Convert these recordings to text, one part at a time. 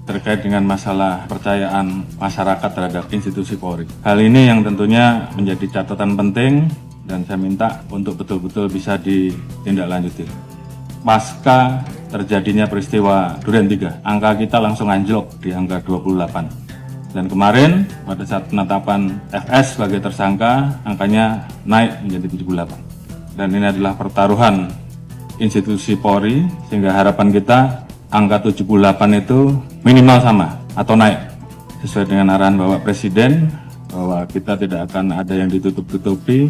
terkait dengan masalah kepercayaan masyarakat terhadap institusi Polri. Hal ini yang tentunya menjadi catatan penting dan saya minta untuk betul-betul bisa ditindaklanjuti. Pasca terjadinya peristiwa Duren 3, angka kita langsung anjlok di angka 28. Dan kemarin pada saat penetapan FS sebagai tersangka, angkanya naik menjadi 78. Dan ini adalah pertaruhan institusi Polri, sehingga harapan kita angka 78 itu minimal sama atau naik sesuai dengan arahan Bapak Presiden bahwa kita tidak akan ada yang ditutup-tutupi,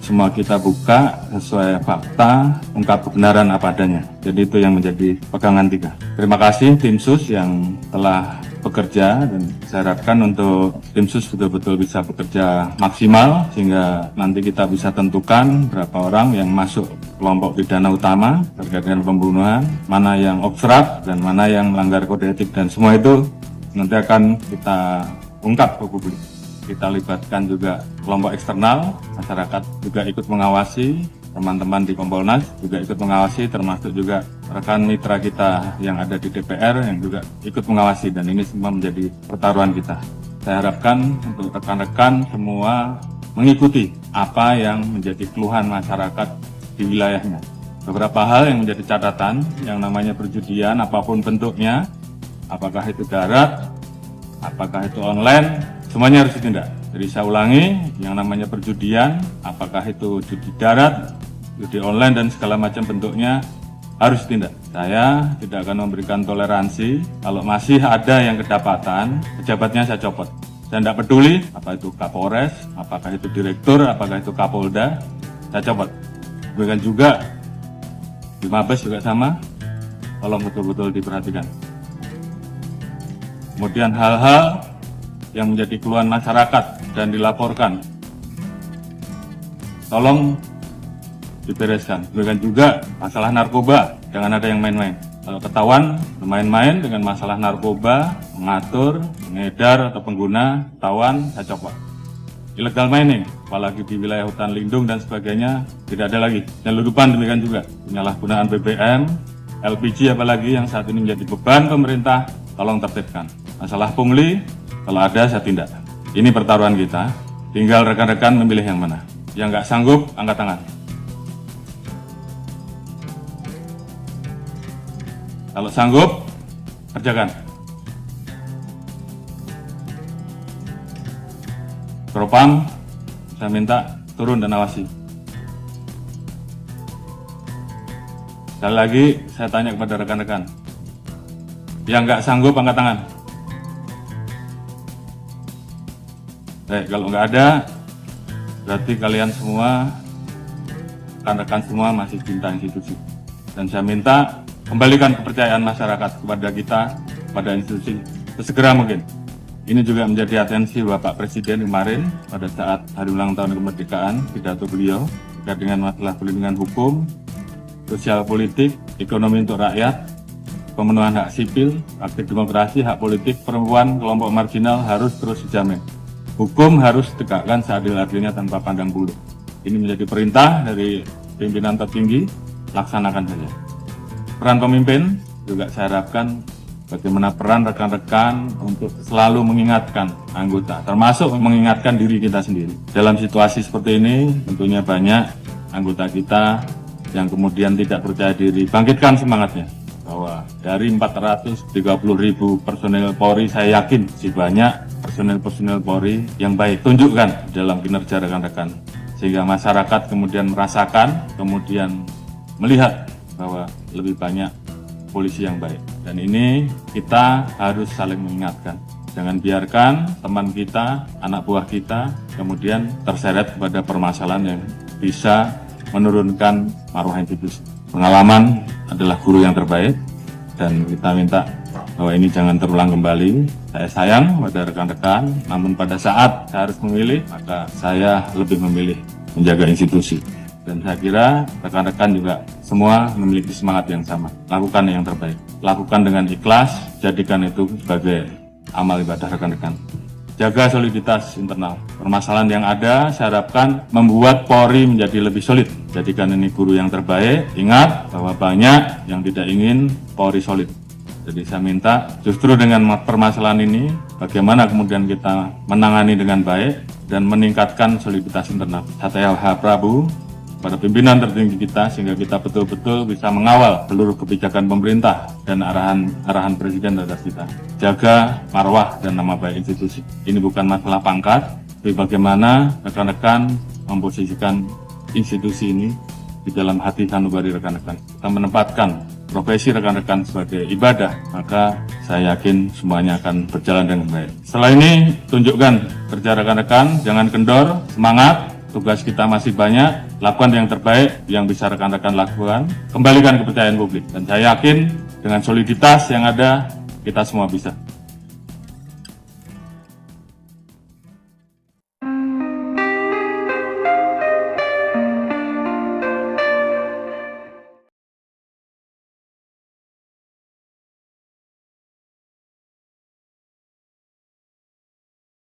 semua kita buka sesuai fakta, ungkap kebenaran apa adanya. Jadi itu yang menjadi pegangan 3. Terima kasih tim sus yang telah bekerja dan saya harapkan untuk tim sus betul-betul bisa bekerja maksimal sehingga nanti kita bisa tentukan berapa orang yang masuk kelompok pidana utama terkait dengan pembunuhan, mana yang obstruk dan mana yang melanggar kode etik, dan semua itu nanti akan kita ungkap ke publik. Kita libatkan juga kelompok eksternal, masyarakat juga ikut mengawasi, teman-teman di Kompolnas juga ikut mengawasi, termasuk juga rekan mitra kita yang ada di DPR yang juga ikut mengawasi, dan ini semua menjadi pertaruhan kita. Saya harapkan untuk rekan-rekan semua mengikuti apa yang menjadi keluhan masyarakat di wilayahnya. Beberapa hal yang menjadi catatan, yang namanya perjudian apapun bentuknya, apakah itu darat, apakah itu online, semuanya harus ditindak. Jadi saya ulangi, yang namanya perjudian, apakah itu judi darat, judi online dan segala macam bentuknya harus ditindak. Saya tidak akan memberikan toleransi kalau masih ada yang kedapatan, pejabatnya saya copot. Saya tidak peduli apa itu Kapolres, apakah itu Direktur, apakah itu Kapolda, saya copot. Demikian juga di Mabes juga sama, tolong betul-betul diperhatikan. Kemudian hal-hal yang menjadi keluhan masyarakat dan dilaporkan, tolong dibereskan. Demikian juga masalah narkoba, jangan ada yang main-main. Kalau ketahuan main-main dengan masalah narkoba, mengatur, mengedar atau pengguna, ketahuan, saya copot. Illegal mining, apalagi di wilayah hutan lindung dan sebagainya, tidak ada lagi. Penyeludupan demikian juga, penyalahgunaan BBM, LPG apalagi yang saat ini menjadi beban pemerintah, tolong tertibkan. Masalah pungli, kalau ada saya tindak. Ini pertaruhan kita, tinggal rekan-rekan memilih yang mana. Yang nggak sanggup, angkat tangan. Kalau sanggup, kerjakan. Propam, saya minta turun dan awasi. Sekali lagi, saya tanya kepada rekan-rekan. Yang nggak sanggup, angkat tangan. Baik, kalau nggak ada, berarti kalian semua, rekan-rekan semua masih cinta institusi. Dan saya minta kembalikan kepercayaan masyarakat kepada kita, pada institusi, sesegera mungkin. Ini juga menjadi atensi Bapak Presiden kemarin pada saat hari ulang tahun kemerdekaan, pidato beliau terkait dengan masalah perlindungan hukum, sosial politik, ekonomi untuk rakyat, pemenuhan hak sipil, aktif demokrasi, hak politik, perempuan, kelompok marginal harus terus dijamin. Hukum harus ditegakkan seadil-adilnya tanpa pandang bulu. Ini menjadi perintah dari pimpinan tertinggi, laksanakan saja. Peran pemimpin juga saya harapkan bagaimana peran rekan-rekan untuk selalu mengingatkan anggota, termasuk mengingatkan diri kita sendiri. Dalam situasi seperti ini, tentunya banyak anggota kita yang kemudian tidak percaya diri. Bangkitkan semangatnya, bahwa dari 430.000 personel Polri, saya yakin masih banyak personel-personel Polri yang baik. Tunjukkan dalam kinerja rekan-rekan, sehingga masyarakat kemudian merasakan, kemudian melihat bahwa lebih banyak polisi yang baik. Dan ini kita harus saling mengingatkan. Jangan biarkan teman kita, anak buah kita, kemudian terseret kepada permasalahan yang bisa menurunkan maruah institusi. Pengalaman adalah guru yang terbaik, dan kita minta bahwa ini jangan terulang kembali. Saya sayang pada rekan-rekan, namun pada saat saya harus memilih, maka saya lebih memilih menjaga institusi. Dan saya kira rekan-rekan juga semua memiliki semangat yang sama. Lakukan yang terbaik. Lakukan dengan ikhlas, jadikan itu sebagai amal ibadah rekan-rekan. Jaga soliditas internal. Permasalahan yang ada, saya harapkan membuat Polri menjadi lebih solid. Jadikan ini guru yang terbaik. Ingat bahwa banyak yang tidak ingin Polri solid. Jadi saya minta justru dengan permasalahan ini, bagaimana kemudian kita menangani dengan baik dan meningkatkan soliditas internal. Saya Prabu pada pimpinan tertinggi kita sehingga kita betul-betul bisa mengawal seluruh kebijakan pemerintah dan arahan Presiden atas kita. Jaga marwah dan nama baik institusi. Ini bukan masalah pangkat, tapi bagaimana rekan-rekan memposisikan institusi ini di dalam hati sanubari rekan-rekan. Kita menempatkan profesi rekan-rekan sebagai ibadah, maka saya yakin semuanya akan berjalan dengan baik. Setelah ini, tunjukkan kerja rekan-rekan, jangan kendor, semangat, tugas kita masih banyak, lakukan yang terbaik yang bisa rekan-rekan lakukan, kembalikan kepercayaan publik. Dan saya yakin dengan soliditas yang ada, kita semua bisa.